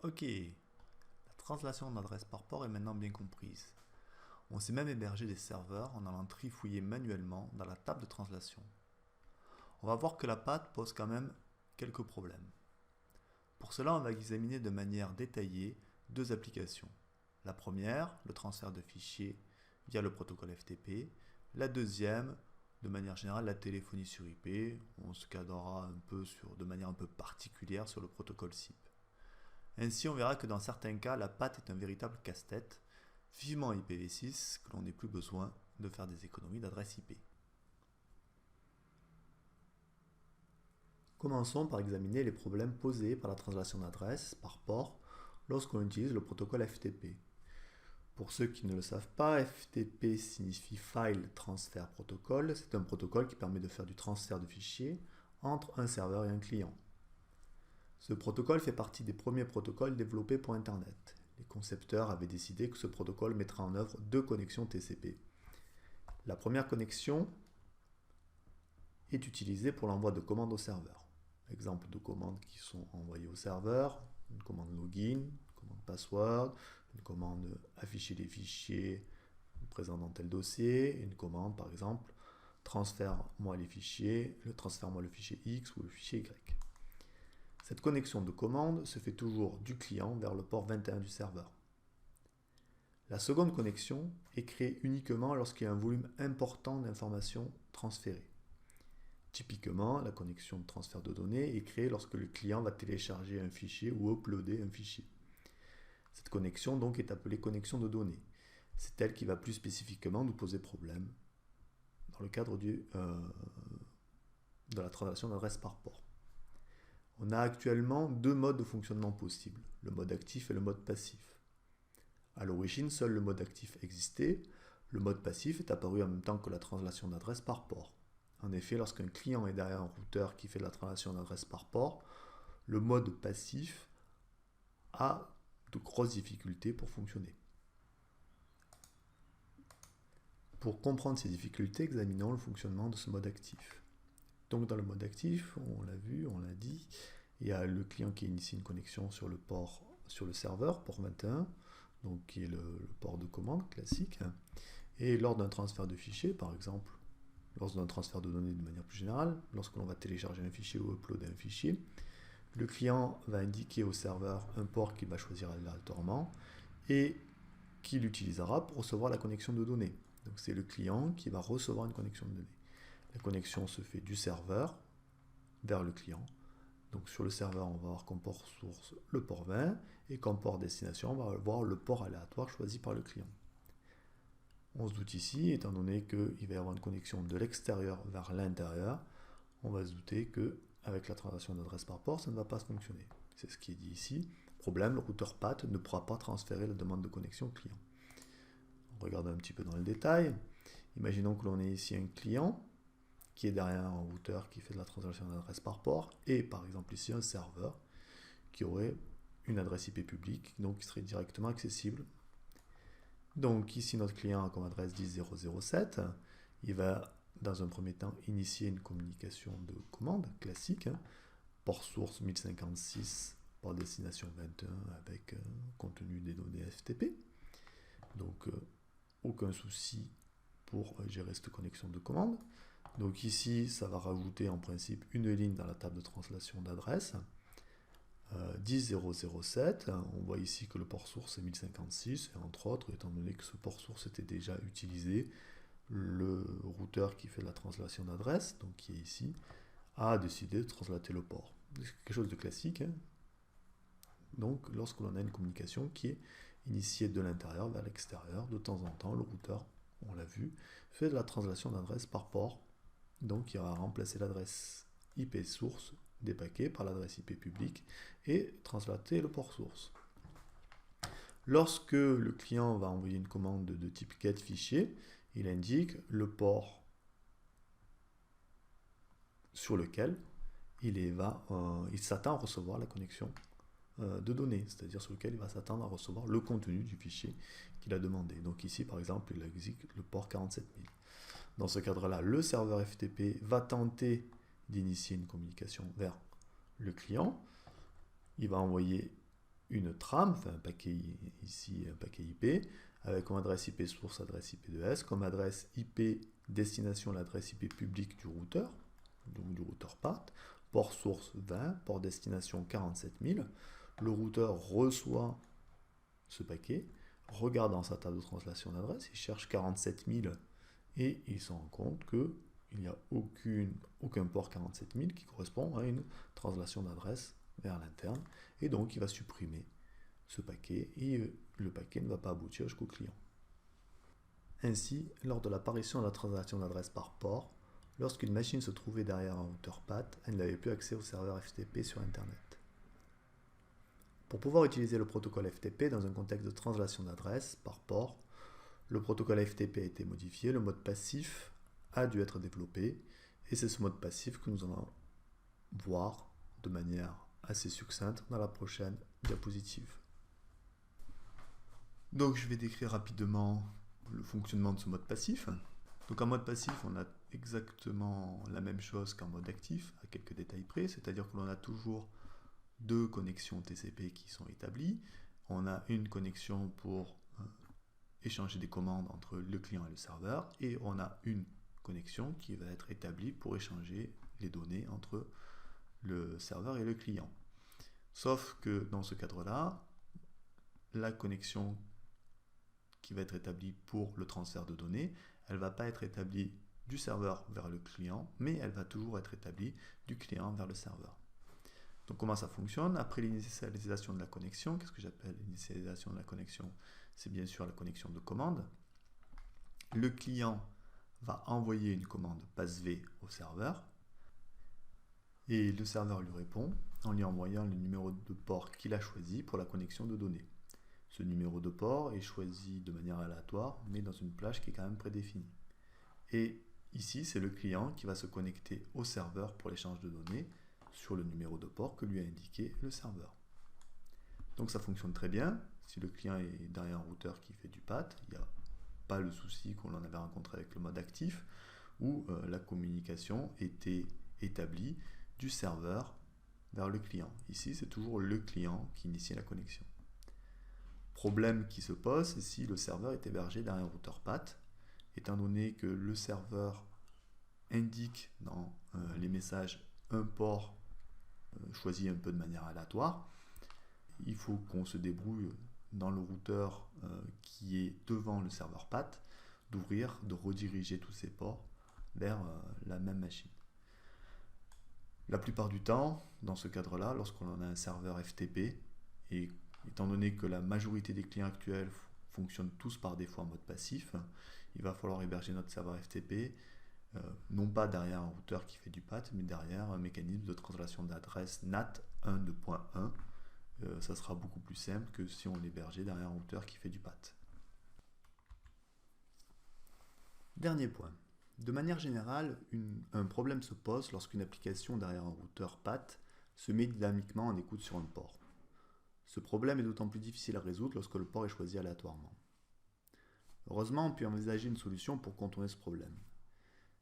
Ok, la translation d'adresse par port est maintenant bien comprise. On sait même héberger des serveurs en allant trifouiller manuellement dans la table de translation. On va voir que la patte pose quand même quelques problèmes. Pour cela, on va examiner de manière détaillée deux applications. La première, le transfert de fichiers via le protocole FTP. La deuxième, de manière générale, la téléphonie sur IP. On se cadrera de manière un peu particulière sur le protocole SIP. Ainsi, on verra que dans certains cas, la patte est un véritable casse-tête. Vivement IPv6, que l'on n'ait plus besoin de faire des économies d'adresse IP. Commençons par examiner les problèmes posés par la translation d'adresse par port lorsqu'on utilise le protocole FTP. Pour ceux qui ne le savent pas, FTP signifie File Transfer Protocol. C'est un protocole qui permet de faire du transfert de fichiers entre un serveur et un client. Ce protocole fait partie des premiers protocoles développés pour Internet. Les concepteurs avaient décidé que ce protocole mettra en œuvre deux connexions TCP. La première connexion est utilisée pour l'envoi de commandes au serveur. Exemple de commandes qui sont envoyées au serveur, une commande login, une commande password, une commande afficher les fichiers présents dans tel dossier, une commande par exemple transfère-moi les fichiers, transfère-moi le fichier X ou le fichier Y. Cette connexion de commande se fait toujours du client vers le port 21 du serveur. La seconde connexion est créée uniquement lorsqu'il y a un volume important d'informations transférées. Typiquement, la connexion de transfert de données est créée lorsque le client va télécharger un fichier ou uploader un fichier. Cette connexion donc est appelée connexion de données. C'est elle qui va plus spécifiquement nous poser problème dans le cadre de la translation d'adresse par port. On a actuellement deux modes de fonctionnement possibles, le mode actif et le mode passif. À l'origine, seul le mode actif existait, le mode passif est apparu en même temps que la translation d'adresse par port. En effet, lorsqu'un client est derrière un routeur qui fait de la translation d'adresse par port, le mode passif a de grosses difficultés pour fonctionner. Pour comprendre ces difficultés, examinons le fonctionnement de ce mode actif. Donc dans le mode actif, on l'a vu, on l'a dit, il y a le client qui initie une connexion sur le serveur, port 21, donc qui est le port de commande classique. Et lors d'un transfert de fichiers, par exemple, lors d'un transfert de données de manière plus générale, lorsque l'on va télécharger un fichier ou uploader un fichier, le client va indiquer au serveur un port qu'il va choisir aléatoirement et qu'il utilisera pour recevoir la connexion de données. Donc c'est le client qui va recevoir une connexion de données. La connexion se fait du serveur vers le client. Donc sur le serveur, on va avoir comme port source le port 20 et comme port destination, on va avoir le port aléatoire choisi par le client. On se doute ici, étant donné qu'il va y avoir une connexion de l'extérieur vers l'intérieur, on va se douter que avec la translation d'adresse par port, ça ne va pas fonctionner. C'est ce qui est dit ici. Problème, le routeur PAT ne pourra pas transférer la demande de connexion client. On regarde un petit peu dans le détail. Imaginons que l'on ait ici un client qui est derrière un routeur qui fait de la translation d'adresse par port et par exemple ici un serveur qui aurait une adresse IP publique, donc qui serait directement accessible. Donc ici notre client a comme adresse 10.0.0.7, il va dans un premier temps initier une communication de commande classique, port source 1056, port destination 21 avec contenu des données FTP. Donc aucun souci pour gérer cette connexion de commande. Donc ici, ça va rajouter en principe une ligne dans la table de translation d'adresse. 10.0.0.7, on voit ici que le port source est 1056, et entre autres, étant donné que ce port source était déjà utilisé, le routeur qui fait la translation d'adresse, donc qui est ici, a décidé de translater le port. C'est quelque chose de classique. Donc lorsque l'on a une communication qui est initiée de l'intérieur vers l'extérieur, de temps en temps, le routeur, on l'a vu, fait de la translation d'adresse par port. Donc il va remplacer l'adresse IP source des paquets par l'adresse IP publique et translater le port source. Lorsque le client va envoyer une commande de type get fichier, il indique le port sur lequel il s'attend à recevoir la connexion de données, c'est-à-dire sur lequel il va s'attendre à recevoir le contenu du fichier qu'il a demandé. Donc ici, par exemple, il existe le port 47000. Dans ce cadre-là, le serveur FTP va tenter d'initier une communication vers le client. Il va envoyer une trame, enfin un paquet ici, un paquet IP, avec comme adresse IP source, adresse IP de S, comme adresse IP destination, l'adresse IP publique du routeur, donc du routeur path, port source 20, port destination 47 000. Le routeur reçoit ce paquet, regarde dans sa table de translation d'adresse, il cherche 47 000 et il se rend compte qu'il n'y a aucun port 47 000 qui correspond à une translation d'adresse vers l'interne, et donc il va supprimer ce paquet et le paquet ne va pas aboutir jusqu'au client. Ainsi, lors de l'apparition de la translation d'adresse par port, lorsqu'une machine se trouvait derrière un routeur path, elle n'avait plus accès au serveur FTP sur Internet. Pour pouvoir utiliser le protocole FTP dans un contexte de translation d'adresse par port, le protocole FTP a été modifié, le mode passif a dû être développé, et c'est ce mode passif que nous allons voir de manière assez succincte dans la prochaine diapositive. Donc je vais décrire rapidement le fonctionnement de ce mode passif. Donc en mode passif, on a exactement la même chose qu'en mode actif, à quelques détails près, c'est-à-dire que l'on a toujours deux connexions TCP qui sont établies. On a une connexion pour échanger des commandes entre le client et le serveur, et on a une connexion qui va être établie pour échanger les données entre le serveur et le client. Sauf que dans ce cadre-là, la connexion qui va être établie pour le transfert de données, elle ne va pas être établie du serveur vers le client, mais elle va toujours être établie du client vers le serveur. Donc comment ça fonctionne? Après l'initialisation de la connexion, qu'est-ce que j'appelle l'initialisation de la connexion? C'est bien sûr la connexion de commande. Le client va envoyer une commande passe-V au serveur, et le serveur lui répond en lui envoyant le numéro de port qu'il a choisi pour la connexion de données. Ce numéro de port est choisi de manière aléatoire, mais dans une plage qui est quand même prédéfinie. Et ici, c'est le client qui va se connecter au serveur pour l'échange de données sur le numéro de port que lui a indiqué le serveur. Donc ça fonctionne très bien. Si le client est derrière un routeur qui fait du path, il n'y a pas le souci qu'on en avait rencontré avec le mode actif, où la communication était établie du serveur vers le client. Ici, c'est toujours le client qui initie la connexion. Problème qui se pose, c'est si le serveur est hébergé derrière un routeur path, étant donné que le serveur indique dans les messages un port choisi un peu de manière aléatoire, il faut qu'on se débrouille dans le routeur qui est devant le serveur path, de rediriger tous ces ports vers la même machine. La plupart du temps, dans ce cadre-là, lorsqu'on a un serveur FTP, et étant donné que la majorité des clients actuels fonctionnent tous par défaut en mode passif, il va falloir héberger notre serveur FTP, non pas derrière un routeur qui fait du path, mais derrière un mécanisme de translation d'adresse NAT 1.2.1. Ça sera beaucoup plus simple que si on l'hébergeait derrière un routeur qui fait du path. Dernier point. De manière générale, un problème se pose lorsqu'une application derrière un routeur path se met dynamiquement en écoute sur un port. Ce problème est d'autant plus difficile à résoudre lorsque le port est choisi aléatoirement. Heureusement, on peut envisager une solution pour contourner ce problème.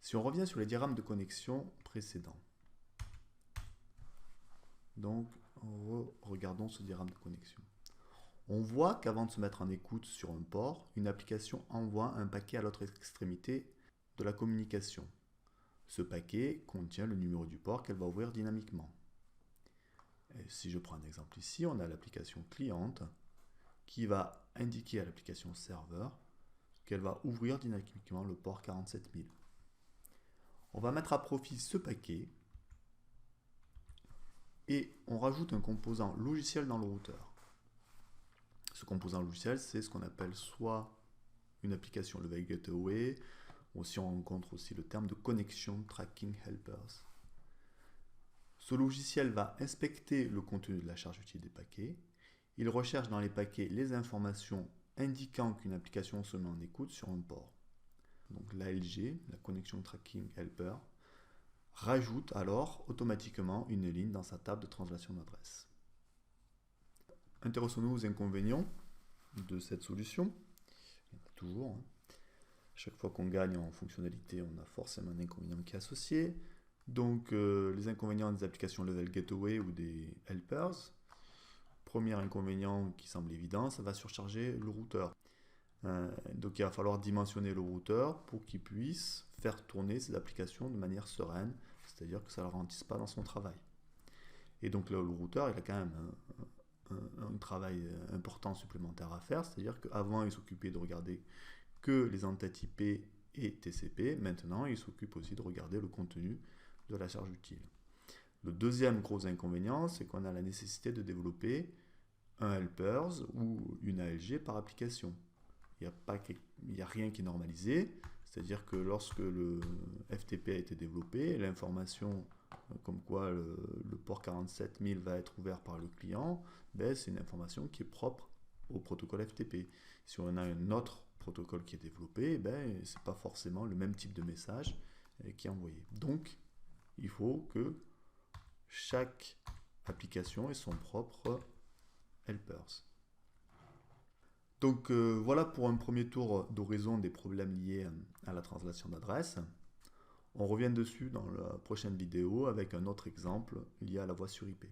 Si on revient sur les diagrammes de connexion précédents, donc regardons ce diagramme de connexion. On voit qu'avant de se mettre en écoute sur un port, une application envoie un paquet à l'autre extrémité de la communication. Ce paquet contient le numéro du port qu'elle va ouvrir dynamiquement. Et si je prends un exemple ici, on a l'application cliente qui va indiquer à l'application serveur qu'elle va ouvrir dynamiquement le port 47 000. On va mettre à profit ce paquet et on rajoute un composant logiciel dans le routeur. Ce composant logiciel, c'est ce qu'on appelle soit une application level gateway, ou si on rencontre aussi le terme de connection tracking helpers. Ce logiciel va inspecter le contenu de la charge utile des paquets. Il recherche dans les paquets les informations indiquant qu'une application se met en écoute sur un port. Donc l'ALG, la connection tracking helper, rajoute alors automatiquement une ligne dans sa table de translation d'adresse. Intéressons-nous aux inconvénients de cette solution. Il y en a toujours. Chaque fois qu'on gagne en fonctionnalité, on a forcément un inconvénient qui est associé. Donc les inconvénients des applications level gateway ou des helpers. premier inconvénient qui semble évident, ça va surcharger le routeur. Donc il va falloir dimensionner le routeur pour qu'il puisse faire tourner ses applications de manière sereine, c'est-à-dire que ça ne le ralentisse pas dans son travail. Et donc le routeur, il a quand même un travail important supplémentaire à faire, c'est-à-dire qu'avant il s'occupait de regarder que les entêtes IP et TCP, maintenant il s'occupe aussi de regarder le contenu de la charge utile. Le deuxième gros inconvénient, c'est qu'on a la nécessité de développer un helpers ou une ALG par application. Il n'y a rien qui est normalisé, c'est-à-dire que lorsque le FTP a été développé, l'information comme quoi le port 47000 va être ouvert par le client, ben, c'est une information qui est propre au protocole FTP. Si on a un autre protocole qui est développé, ben, ce n'est pas forcément le même type de message qui est envoyé. Donc, il faut que chaque application ait son propre helpers. Donc voilà pour un premier tour d'horizon des problèmes liés à la translation d'adresse. On revient dessus dans la prochaine vidéo avec un autre exemple lié à la voix sur IP.